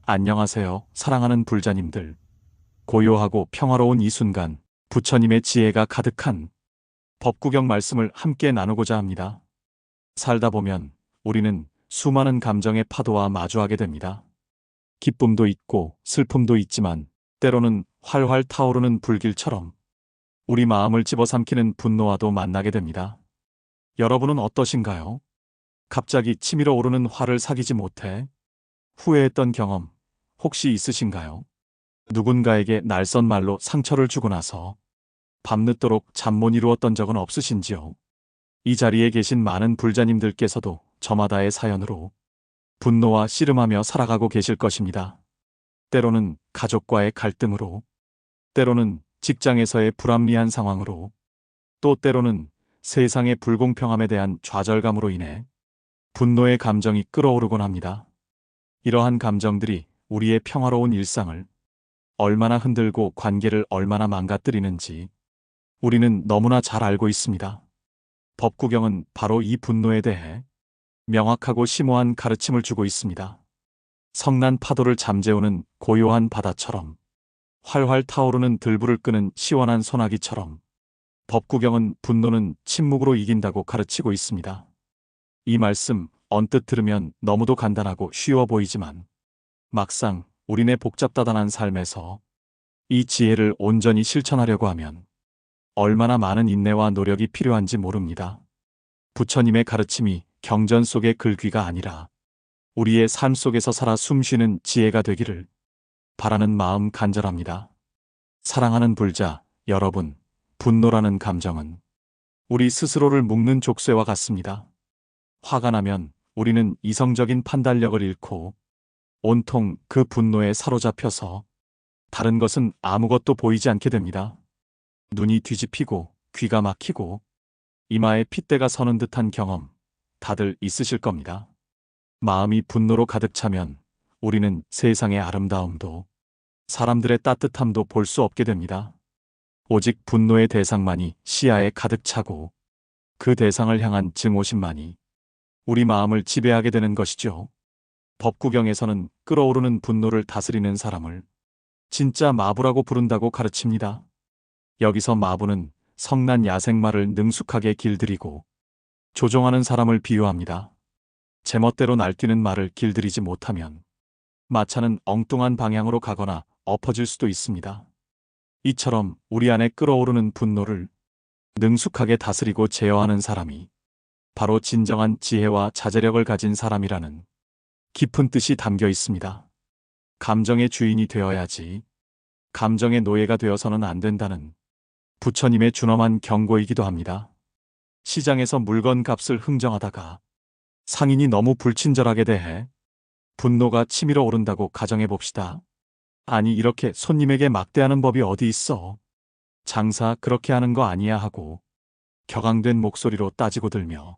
안녕하세요, 사랑하는 불자님들. 고요하고 평화로운 이 순간, 부처님의 지혜가 가득한 법구경 말씀을 함께 나누고자 합니다. 살다 보면 우리는 수많은 감정의 파도와 마주하게 됩니다. 기쁨도 있고 슬픔도 있지만 때로는 활활 타오르는 불길처럼 우리 마음을 집어삼키는 분노와도 만나게 됩니다. 여러분은 어떠신가요? 갑자기 치밀어 오르는 화를 사귀지 못해 후회했던 경험 혹시 있으신가요? 누군가에게 날선 말로 상처를 주고 나서 밤늦도록 잠 못 이루었던 적은 없으신지요? 이 자리에 계신 많은 불자님들께서도 저마다의 사연으로 분노와 씨름하며 살아가고 계실 것입니다. 때로는 가족과의 갈등으로, 때로는 직장에서의 불합리한 상황으로, 또 때로는 세상의 불공평함에 대한 좌절감으로 인해 분노의 감정이 끓어오르곤 합니다. 이러한 감정들이 우리의 평화로운 일상을 얼마나 흔들고 관계를 얼마나 망가뜨리는지 우리는 너무나 잘 알고 있습니다. 법구경은 바로 이 분노에 대해 명확하고 심오한 가르침을 주고 있습니다. 성난 파도를 잠재우는 고요한 바다처럼, 활활 타오르는 들불을 끄는 시원한 소나기처럼 법구경은 분노는 침묵으로 이긴다고 가르치고 있습니다. 이 말씀 언뜻 들으면 너무도 간단하고 쉬워 보이지만 막상 우리네 복잡다단한 삶에서 이 지혜를 온전히 실천하려고 하면 얼마나 많은 인내와 노력이 필요한지 모릅니다. 부처님의 가르침이 경전 속의 글귀가 아니라 우리의 삶 속에서 살아 숨쉬는 지혜가 되기를 바라는 마음 간절합니다. 사랑하는 불자, 여러분, 분노라는 감정은 우리 스스로를 묶는 족쇄와 같습니다. 화가 나면 우리는 이성적인 판단력을 잃고 온통 그 분노에 사로잡혀서 다른 것은 아무것도 보이지 않게 됩니다. 눈이 뒤집히고 귀가 막히고 이마에 핏대가 서는 듯한 경험 다들 있으실 겁니다. 마음이 분노로 가득 차면 우리는 세상의 아름다움도 사람들의 따뜻함도 볼 수 없게 됩니다. 오직 분노의 대상만이 시야에 가득 차고 그 대상을 향한 증오심만이 우리 마음을 지배하게 되는 것이죠. 법구경에서는 끓어오르는 분노를 다스리는 사람을 진짜 마부라고 부른다고 가르칩니다. 여기서 마부는 성난 야생마를 능숙하게 길들이고 조종하는 사람을 비유합니다. 제멋대로 날뛰는 말을 길들이지 못하면 마차는 엉뚱한 방향으로 가거나 엎어질 수도 있습니다. 이처럼 우리 안에 끓어오르는 분노를 능숙하게 다스리고 제어하는 사람이 바로 진정한 지혜와 자제력을 가진 사람이라는 깊은 뜻이 담겨 있습니다. 감정의 주인이 되어야지 감정의 노예가 되어서는 안 된다는 부처님의 준엄한 경고이기도 합니다. 시장에서 물건 값을 흥정하다가 상인이 너무 불친절하게 대해 분노가 치밀어 오른다고 가정해 봅시다. 아니 이렇게 손님에게 막대하는 법이 어디 있어? 장사 그렇게 하는 거 아니야 하고 격앙된 목소리로 따지고 들며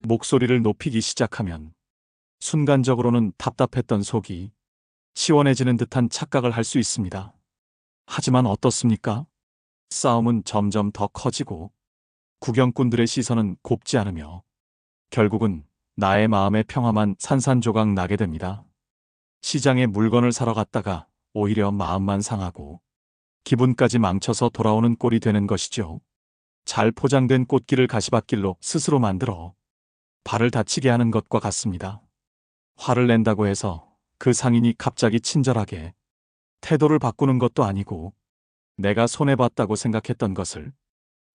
목소리를 높이기 시작하면 순간적으로는 답답했던 속이 시원해지는 듯한 착각을 할 수 있습니다. 하지만 어떻습니까? 싸움은 점점 더 커지고 구경꾼들의 시선은 곱지 않으며 결국은 나의 마음의 평화만 산산조각 나게 됩니다. 시장에 물건을 사러 갔다가 오히려 마음만 상하고 기분까지 망쳐서 돌아오는 꼴이 되는 것이죠. 잘 포장된 꽃길을 가시밭길로 스스로 만들어 발을 다치게 하는 것과 같습니다. 화를 낸다고 해서 그 상인이 갑자기 친절하게 태도를 바꾸는 것도 아니고 내가 손해봤다고 생각했던 것을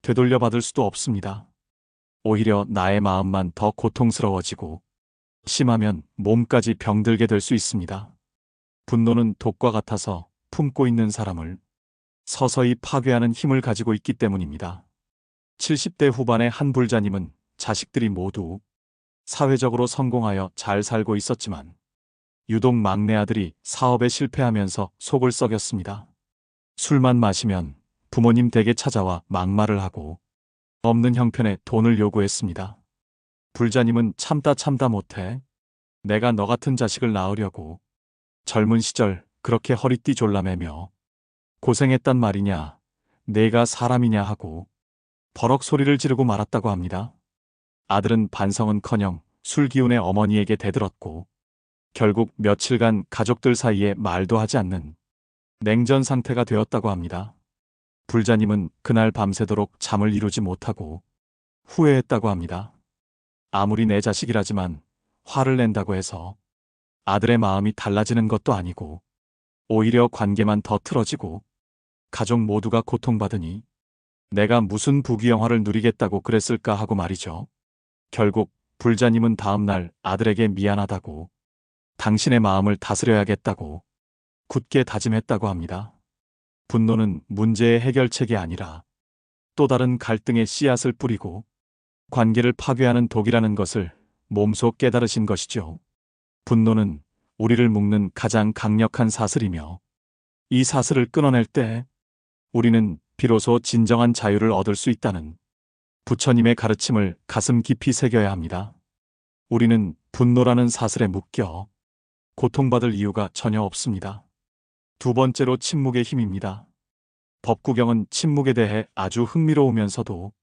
되돌려 받을 수도 없습니다. 오히려 나의 마음만 더 고통스러워지고 심하면 몸까지 병들게 될 수 있습니다. 분노는 독과 같아서 품고 있는 사람을 서서히 파괴하는 힘을 가지고 있기 때문입니다. 70대 후반의 한 불자님은 자식들이 모두 사회적으로 성공하여 잘 살고 있었지만 유독 막내 아들이 사업에 실패하면서 속을 썩였습니다. 술만 마시면 부모님 댁에 찾아와 막말을 하고 없는 형편에 돈을 요구했습니다. 불자님은 참다 못해 내가 너 같은 자식을 낳으려고 젊은 시절 그렇게 허리띠 졸라매며 고생했단 말이냐, 내가 사람이냐 하고 버럭 소리를 지르고 말았다고 합니다. 아들은 반성은커녕 술 기운에 어머니에게 대들었고 결국 며칠간 가족들 사이에 말도 하지 않는 냉전 상태가 되었다고 합니다. 불자님은 그날 밤새도록 잠을 이루지 못하고 후회했다고 합니다. 아무리 내 자식이라지만 화를 낸다고 해서 아들의 마음이 달라지는 것도 아니고 오히려 관계만 더 틀어지고 가족 모두가 고통받으니 내가 무슨 부귀영화를 누리겠다고 그랬을까 하고 말이죠. 결국 불자님은 다음날 아들에게 미안하다고 당신의 마음을 다스려야겠다고 굳게 다짐했다고 합니다. 분노는 문제의 해결책이 아니라 또 다른 갈등의 씨앗을 뿌리고 관계를 파괴하는 독이라는 것을 몸소 깨달으신 것이죠. 분노는 우리를 묶는 가장 강력한 사슬이며 이 사슬을 끊어낼 때 우리는 비로소 진정한 자유를 얻을 수 있다는 부처님의 가르침을 가슴 깊이 새겨야 합니다. 우리는 분노라는 사슬에 묶여 고통받을 이유가 전혀 없습니다. 두 번째로 침묵의 힘입니다. 법구경은 침묵에 대해 아주 흥미로우면서도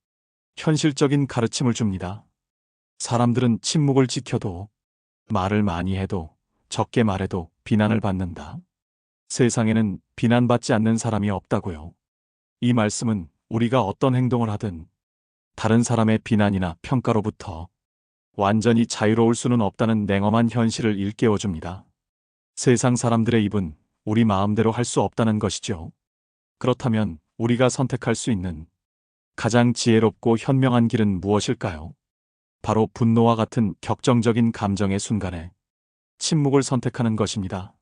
현실적인 가르침을 줍니다. 사람들은 침묵을 지켜도 말을 많이 해도 적게 말해도 비난을 받는다. 세상에는 비난받지 않는 사람이 없다고요. 이 말씀은 우리가 어떤 행동을 하든 다른 사람의 비난이나 평가로부터 완전히 자유로울 수는 없다는 냉엄한 현실을 일깨워줍니다. 세상 사람들의 입은 우리 마음대로 할 수 없다는 것이죠. 그렇다면 우리가 선택할 수 있는 가장 지혜롭고 현명한 길은 무엇일까요? 바로 분노와 같은 격정적인 감정의 순간에 침묵을 선택하는 것입니다.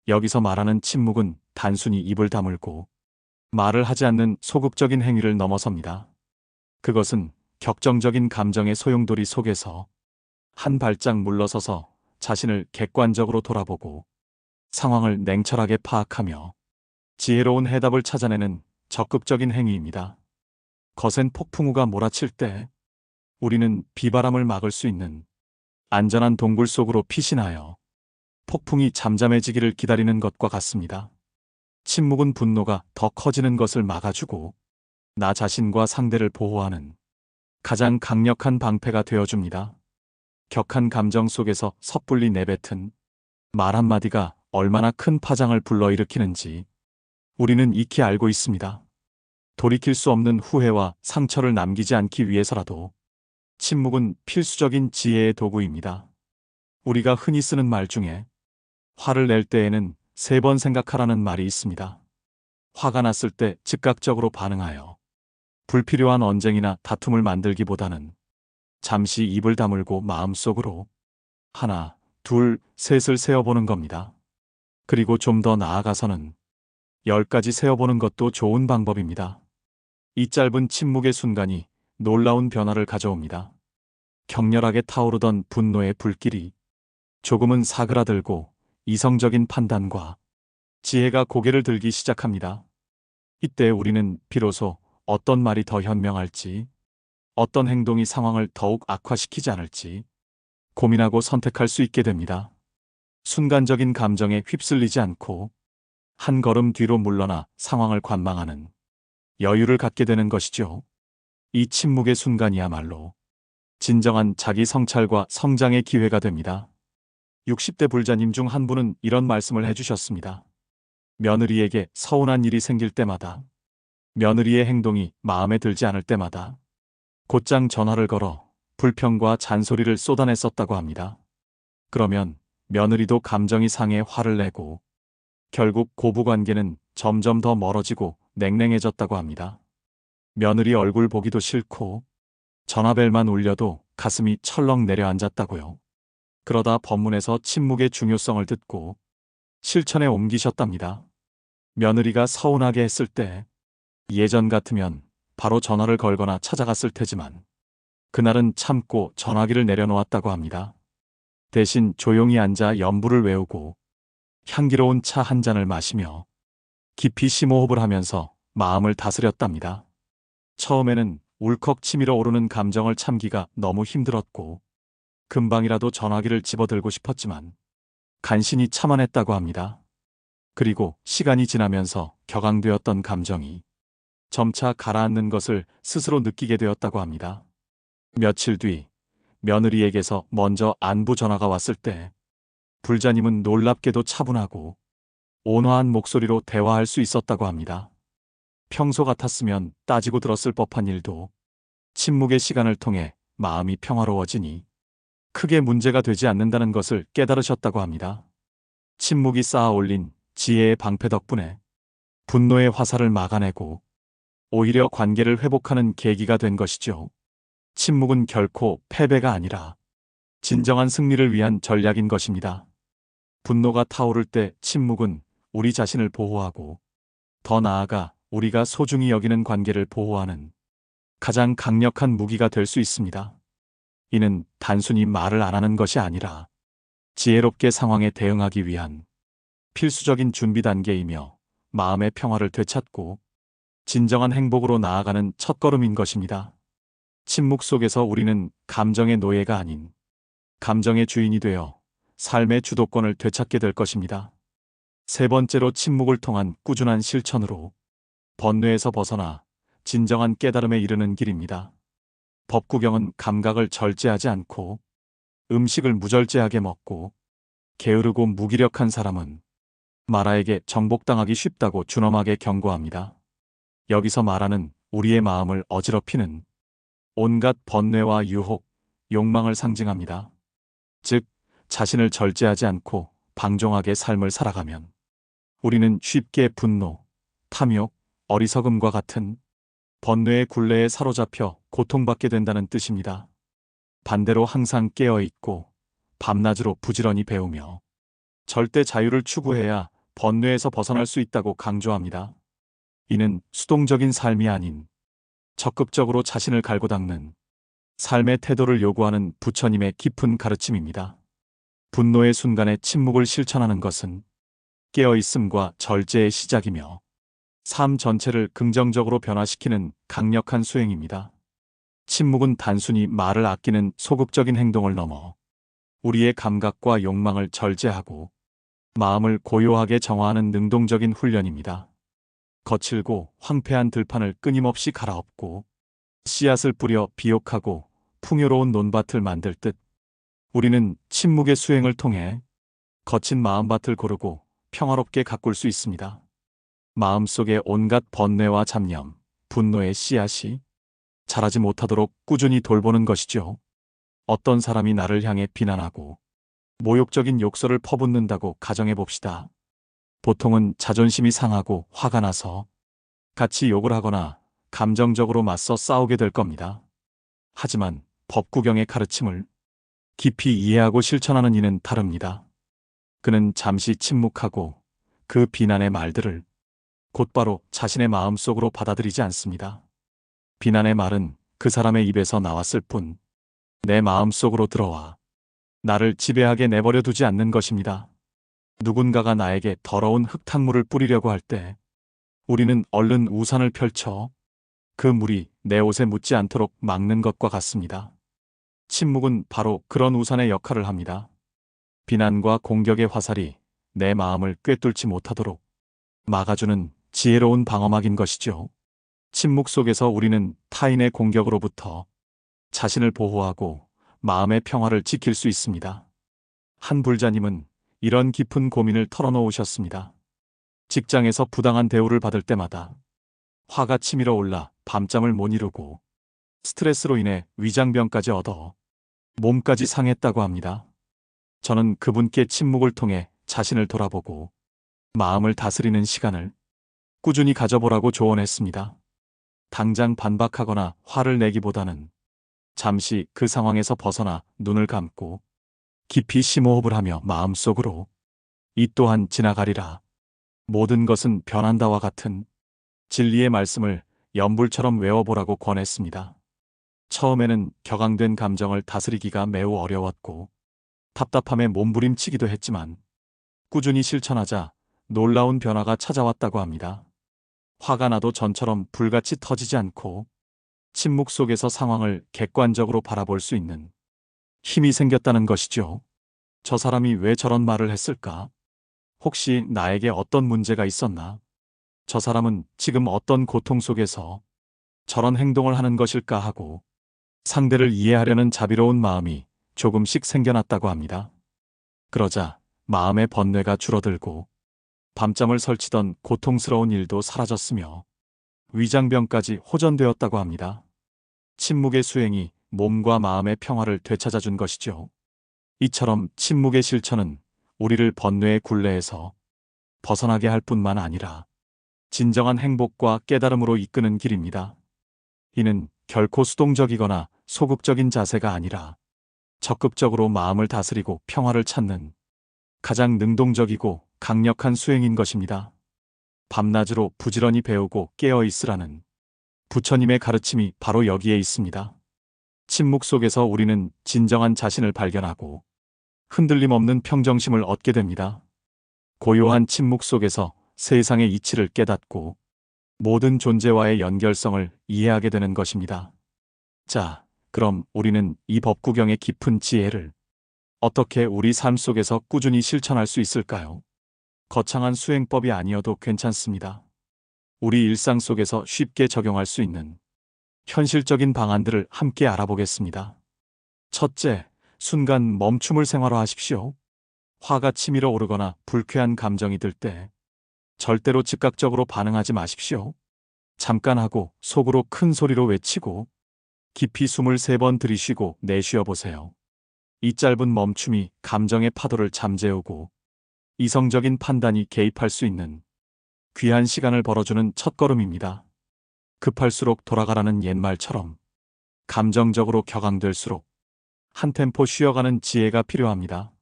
여기서 말하는 침묵은 단순히 입을 다물고 말을 하지 않는 소극적인 행위를 넘어섭니다. 그것은 격정적인 감정의 소용돌이 속에서 한 발짝 물러서서 자신을 객관적으로 돌아보고 상황을 냉철하게 파악하며 지혜로운 해답을 찾아내는 적극적인 행위입니다. 거센 폭풍우가 몰아칠 때 우리는 비바람을 막을 수 있는 안전한 동굴 속으로 피신하여 폭풍이 잠잠해지기를 기다리는 것과 같습니다. 침묵은 분노가 더 커지는 것을 막아주고 나 자신과 상대를 보호하는 가장 강력한 방패가 되어줍니다. 격한 감정 속에서 섣불리 내뱉은 말 한마디가 얼마나 큰 파장을 불러일으키는지 우리는 익히 알고 있습니다. 돌이킬 수 없는 후회와 상처를 남기지 않기 위해서라도 침묵은 필수적인 지혜의 도구입니다. 우리가 흔히 쓰는 말 중에 화를 낼 때에는 3번 생각하라는 말이 있습니다. 화가 났을 때 즉각적으로 반응하여 불필요한 언쟁이나 다툼을 만들기보다는 잠시 입을 다물고 마음속으로 하나, 둘, 셋을 세어보는 겁니다. 그리고 좀 더 나아가서는 10까지 세어보는 것도 좋은 방법입니다. 이 짧은 침묵의 순간이 놀라운 변화를 가져옵니다. 격렬하게 타오르던 분노의 불길이 조금은 사그라들고 이성적인 판단과 지혜가 고개를 들기 시작합니다. 이때 우리는 비로소 어떤 말이 더 현명할지, 어떤 행동이 상황을 더욱 악화시키지 않을지 고민하고 선택할 수 있게 됩니다. 순간적인 감정에 휩쓸리지 않고 한 걸음 뒤로 물러나 상황을 관망하는 여유를 갖게 되는 것이죠. 이 침묵의 순간이야말로 진정한 자기 성찰과 성장의 기회가 됩니다. 60대 불자님 중 한 분은 이런 말씀을 해주셨습니다. 며느리에게 서운한 일이 생길 때마다, 며느리의 행동이 마음에 들지 않을 때마다 곧장 전화를 걸어 불평과 잔소리를 쏟아냈었다고 합니다. 그러면 며느리도 감정이 상해 화를 내고 결국 고부관계는 점점 더 멀어지고 냉랭해졌다고 합니다. 며느리 얼굴 보기도 싫고 전화벨만 울려도 가슴이 철렁 내려앉았다고요. 그러다 법문에서 침묵의 중요성을 듣고 실천에 옮기셨답니다. 며느리가 서운하게 했을 때 예전 같으면 바로 전화를 걸거나 찾아갔을 테지만 그날은 참고 전화기를 내려놓았다고 합니다. 대신 조용히 앉아 연부를 외우고 향기로운 차 한 잔을 마시며 깊이 심호흡을 하면서 마음을 다스렸답니다. 처음에는 울컥 치밀어 오르는 감정을 참기가 너무 힘들었고 금방이라도 전화기를 집어들고 싶었지만 간신히 참아냈다고 합니다. 그리고 시간이 지나면서 격앙되었던 감정이 점차 가라앉는 것을 스스로 느끼게 되었다고 합니다. 며칠 뒤 며느리에게서 먼저 안부 전화가 왔을 때 불자님은 놀랍게도 차분하고 온화한 목소리로 대화할 수 있었다고 합니다. 평소 같았으면 따지고 들었을 법한 일도 침묵의 시간을 통해 마음이 평화로워지니 크게 문제가 되지 않는다는 것을 깨달으셨다고 합니다. 침묵이 쌓아 올린 지혜의 방패 덕분에 분노의 화살을 막아내고 오히려 관계를 회복하는 계기가 된 것이죠. 침묵은 결코 패배가 아니라 진정한 승리를 위한 전략인 것입니다. 분노가 타오를 때 침묵은 우리 자신을 보호하고 더 나아가 우리가 소중히 여기는 관계를 보호하는 가장 강력한 무기가 될 수 있습니다. 이는 단순히 말을 안 하는 것이 아니라 지혜롭게 상황에 대응하기 위한 필수적인 준비 단계이며 마음의 평화를 되찾고 진정한 행복으로 나아가는 첫걸음인 것입니다. 침묵 속에서 우리는 감정의 노예가 아닌 감정의 주인이 되어 삶의 주도권을 되찾게 될 것입니다. 세 번째로 침묵을 통한 꾸준한 실천으로 번뇌에서 벗어나 진정한 깨달음에 이르는 길입니다. 법구경은 감각을 절제하지 않고 음식을 무절제하게 먹고 게으르고 무기력한 사람은 마라에게 정복당하기 쉽다고 준엄하게 경고합니다. 여기서 말하는 우리의 마음을 어지럽히는 온갖 번뇌와 유혹, 욕망을 상징합니다. 즉, 자신을 절제하지 않고 방종하게 삶을 살아가면 우리는 쉽게 분노, 탐욕, 어리석음과 같은 번뇌의 굴레에 사로잡혀 고통받게 된다는 뜻입니다. 반대로 항상 깨어있고 밤낮으로 부지런히 배우며 절대 자유를 추구해야 번뇌에서 벗어날 수 있다고 강조합니다. 이는 수동적인 삶이 아닌 적극적으로 자신을 갈고 닦는 삶의 태도를 요구하는 부처님의 깊은 가르침입니다. 분노의 순간에 침묵을 실천하는 것은 깨어있음과 절제의 시작이며 삶 전체를 긍정적으로 변화시키는 강력한 수행입니다. 침묵은 단순히 말을 아끼는 소극적인 행동을 넘어 우리의 감각과 욕망을 절제하고 마음을 고요하게 정화하는 능동적인 훈련입니다. 거칠고 황폐한 들판을 끊임없이 갈아엎고 씨앗을 뿌려 비옥하고 풍요로운 논밭을 만들 듯 우리는 침묵의 수행을 통해 거친 마음밭을 고르고 평화롭게 가꿀 수 있습니다. 마음속에 온갖 번뇌와 잡념, 분노의 씨앗이 자라지 못하도록 꾸준히 돌보는 것이죠. 어떤 사람이 나를 향해 비난하고 모욕적인 욕설을 퍼붓는다고 가정해 봅시다. 보통은 자존심이 상하고 화가 나서 같이 욕을 하거나 감정적으로 맞서 싸우게 될 겁니다. 하지만 법구경의 가르침을 깊이 이해하고 실천하는 이는 다릅니다. 그는 잠시 침묵하고 그 비난의 말들을 곧바로 자신의 마음속으로 받아들이지 않습니다. 비난의 말은 그 사람의 입에서 나왔을 뿐 내 마음속으로 들어와 나를 지배하게 내버려 두지 않는 것입니다. 누군가가 나에게 더러운 흙탕물을 뿌리려고 할 때 우리는 얼른 우산을 펼쳐 그 물이 내 옷에 묻지 않도록 막는 것과 같습니다. 침묵은 바로 그런 우산의 역할을 합니다. 비난과 공격의 화살이 내 마음을 꿰뚫지 못하도록 막아주는 지혜로운 방어막인 것이죠. 침묵 속에서 우리는 타인의 공격으로부터 자신을 보호하고 마음의 평화를 지킬 수 있습니다. 한 불자님은 이런 깊은 고민을 털어놓으셨습니다. 직장에서 부당한 대우를 받을 때마다 화가 치밀어 올라 밤잠을 못 이루고 스트레스로 인해 위장병까지 얻어 몸까지 상했다고 합니다. 저는 그분께 침묵을 통해 자신을 돌아보고 마음을 다스리는 시간을 꾸준히 가져보라고 조언했습니다. 당장 반박하거나 화를 내기보다는 잠시 그 상황에서 벗어나 눈을 감고 깊이 심호흡을 하며 마음속으로 이 또한 지나가리라. 모든 것은 변한다와 같은 진리의 말씀을 연불처럼 외워보라고 권했습니다. 처음에는 격앙된 감정을 다스리기가 매우 어려웠고 답답함에 몸부림치기도 했지만 꾸준히 실천하자 놀라운 변화가 찾아왔다고 합니다. 화가 나도 전처럼 불같이 터지지 않고 침묵 속에서 상황을 객관적으로 바라볼 수 있는 힘이 생겼다는 것이죠. 저 사람이 왜 저런 말을 했을까? 혹시 나에게 어떤 문제가 있었나? 저 사람은 지금 어떤 고통 속에서 저런 행동을 하는 것일까 하고 상대를 이해하려는 자비로운 마음이 조금씩 생겨났다고 합니다. 그러자 마음의 번뇌가 줄어들고 밤잠을 설치던 고통스러운 일도 사라졌으며 위장병까지 호전되었다고 합니다. 침묵의 수행이 몸과 마음의 평화를 되찾아준 것이죠. 이처럼 침묵의 실천은 우리를 번뇌의 굴레에서 벗어나게 할 뿐만 아니라 진정한 행복과 깨달음으로 이끄는 길입니다. 이는 결코 수동적이거나 소극적인 자세가 아니라 적극적으로 마음을 다스리고 평화를 찾는 가장 능동적이고 강력한 수행인 것입니다. 밤낮으로 부지런히 배우고 깨어 있으라는 부처님의 가르침이 바로 여기에 있습니다. 침묵 속에서 우리는 진정한 자신을 발견하고 흔들림 없는 평정심을 얻게 됩니다. 고요한 침묵 속에서 세상의 이치를 깨닫고 모든 존재와의 연결성을 이해하게 되는 것입니다. 자, 그럼 우리는 이 법구경의 깊은 지혜를 어떻게 우리 삶 속에서 꾸준히 실천할 수 있을까요? 거창한 수행법이 아니어도 괜찮습니다. 우리 일상 속에서 쉽게 적용할 수 있는 현실적인 방안들을 함께 알아보겠습니다. 첫째, 순간 멈춤을 생활화하십시오. 화가 치밀어 오르거나 불쾌한 감정이 들 때 절대로 즉각적으로 반응하지 마십시오. 잠깐 하고 속으로 큰 소리로 외치고 깊이 숨을 3번 들이쉬고 내쉬어 보세요. 이 짧은 멈춤이 감정의 파도를 잠재우고 이성적인 판단이 개입할 수 있는 귀한 시간을 벌어주는 첫걸음입니다. 급할수록 돌아가라는 옛말처럼 감정적으로 격앙될수록 한 템포 쉬어가는 지혜가 필요합니다.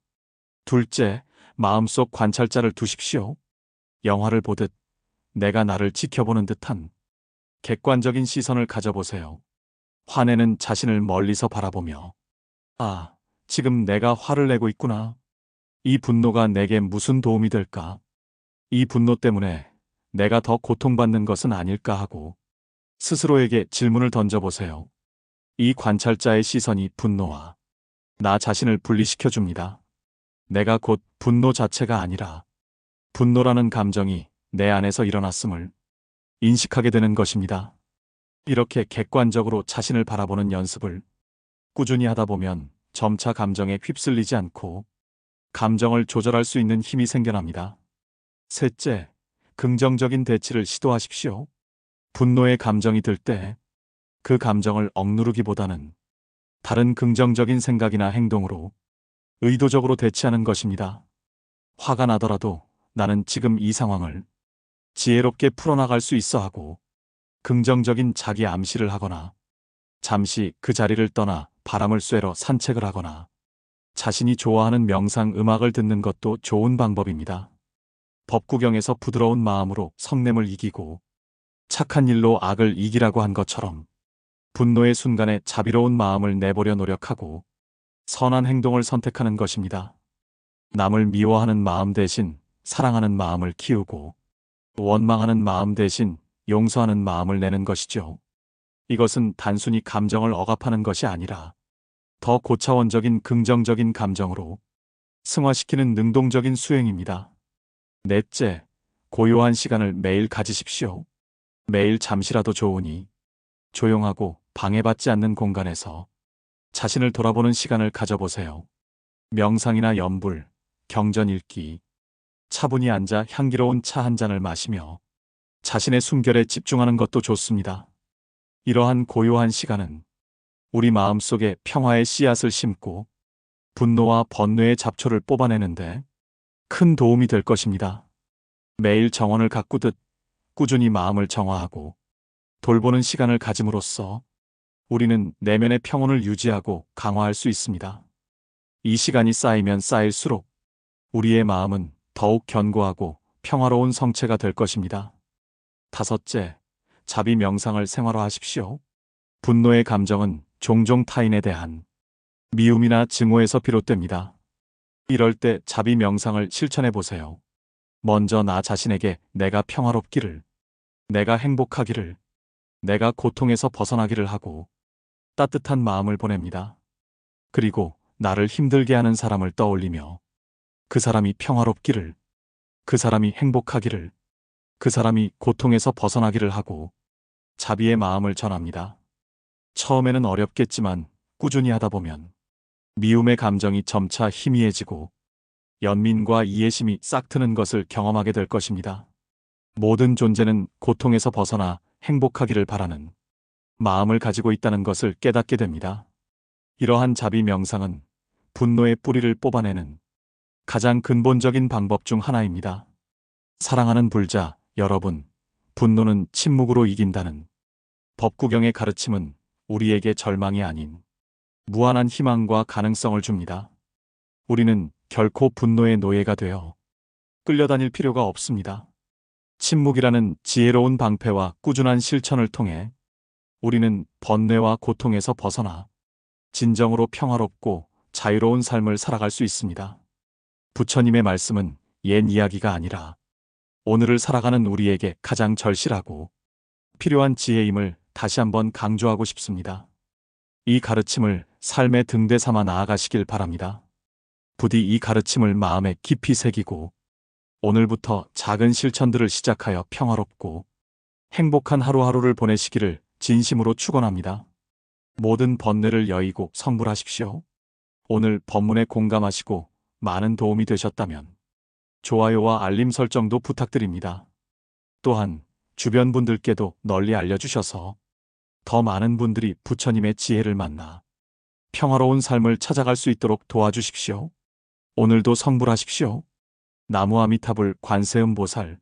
둘째, 마음속 관찰자를 두십시오. 영화를 보듯 내가 나를 지켜보는 듯한 객관적인 시선을 가져보세요. 화내는 자신을 멀리서 바라보며 아, 지금 내가 화를 내고 있구나. 이 분노가 내게 무슨 도움이 될까? 이 분노 때문에 내가 더 고통받는 것은 아닐까 하고 스스로에게 질문을 던져보세요. 이 관찰자의 시선이 분노와 나 자신을 분리시켜 줍니다. 내가 곧 분노 자체가 아니라 분노라는 감정이 내 안에서 일어났음을 인식하게 되는 것입니다. 이렇게 객관적으로 자신을 바라보는 연습을 꾸준히 하다 보면 점차 감정에 휩쓸리지 않고 감정을 조절할 수 있는 힘이 생겨납니다. 셋째, 긍정적인 대치를 시도하십시오. 분노의 감정이 들 때 그 감정을 억누르기보다는 다른 긍정적인 생각이나 행동으로 의도적으로 대치하는 것입니다. 화가 나더라도 나는 지금 이 상황을 지혜롭게 풀어나갈 수 있어 하고 긍정적인 자기 암시를 하거나 잠시 그 자리를 떠나 바람을 쐬러 산책을 하거나 자신이 좋아하는 명상 음악을 듣는 것도 좋은 방법입니다. 법구경에서 부드러운 마음으로 성냄을 이기고 착한 일로 악을 이기라고 한 것처럼 분노의 순간에 자비로운 마음을 내보려 노력하고 선한 행동을 선택하는 것입니다. 남을 미워하는 마음 대신 사랑하는 마음을 키우고 원망하는 마음 대신 용서하는 마음을 내는 것이죠. 이것은 단순히 감정을 억압하는 것이 아니라 더 고차원적인 긍정적인 감정으로 승화시키는 능동적인 수행입니다. 넷째, 고요한 시간을 매일 가지십시오. 매일 잠시라도 좋으니 조용하고 방해받지 않는 공간에서 자신을 돌아보는 시간을 가져보세요. 명상이나 염불, 경전 읽기, 차분히 앉아 향기로운 차 한 잔을 마시며 자신의 숨결에 집중하는 것도 좋습니다. 이러한 고요한 시간은 우리 마음속에 평화의 씨앗을 심고 분노와 번뇌의 잡초를 뽑아내는데 큰 도움이 될 것입니다. 매일 정원을 가꾸듯 꾸준히 마음을 정화하고 돌보는 시간을 가짐으로써 우리는 내면의 평온을 유지하고 강화할 수 있습니다. 이 시간이 쌓이면 쌓일수록 우리의 마음은 더욱 견고하고 평화로운 성체가 될 것입니다. 다섯째, 자비 명상을 생활화하십시오. 분노의 감정은 종종 타인에 대한 미움이나 증오에서 비롯됩니다. 이럴 때 자비 명상을 실천해 보세요. 먼저 나 자신에게 내가 평화롭기를, 내가 행복하기를, 내가 고통에서 벗어나기를 하고 따뜻한 마음을 보냅니다. 그리고 나를 힘들게 하는 사람을 떠올리며 그 사람이 평화롭기를, 그 사람이 행복하기를, 그 사람이 고통에서 벗어나기를 하고 자비의 마음을 전합니다. 처음에는 어렵겠지만 꾸준히 하다 보면 미움의 감정이 점차 희미해지고 연민과 이해심이 싹트는 것을 경험하게 될 것입니다. 모든 존재는 고통에서 벗어나 행복하기를 바라는 마음을 가지고 있다는 것을 깨닫게 됩니다. 이러한 자비 명상은 분노의 뿌리를 뽑아내는 가장 근본적인 방법 중 하나입니다. 사랑하는 불자 여러분, 분노는 침묵으로 이긴다는 법구경의 가르침은 우리에게 절망이 아닌 무한한 희망과 가능성을 줍니다. 우리는 결코 분노의 노예가 되어 끌려다닐 필요가 없습니다. 침묵이라는 지혜로운 방패와 꾸준한 실천을 통해 우리는 번뇌와 고통에서 벗어나 진정으로 평화롭고 자유로운 삶을 살아갈 수 있습니다. 부처님의 말씀은 옛 이야기가 아니라 오늘을 살아가는 우리에게 가장 절실하고 필요한 지혜임을 다시 한번 강조하고 싶습니다. 이 가르침을 삶의 등대 삼아 나아가시길 바랍니다. 부디 이 가르침을 마음에 깊이 새기고 오늘부터 작은 실천들을 시작하여 평화롭고 행복한 하루하루를 보내시기를 진심으로 축원합니다. 모든 번뇌를 여의고 성불하십시오. 오늘 법문에 공감하시고 많은 도움이 되셨다면 좋아요와 알림 설정도 부탁드립니다. 또한 주변 분들께도 널리 알려주셔서 더 많은 분들이 부처님의 지혜를 만나 평화로운 삶을 찾아갈 수 있도록 도와주십시오. 오늘도 성불하십시오. 나무 아미타불 관세음보살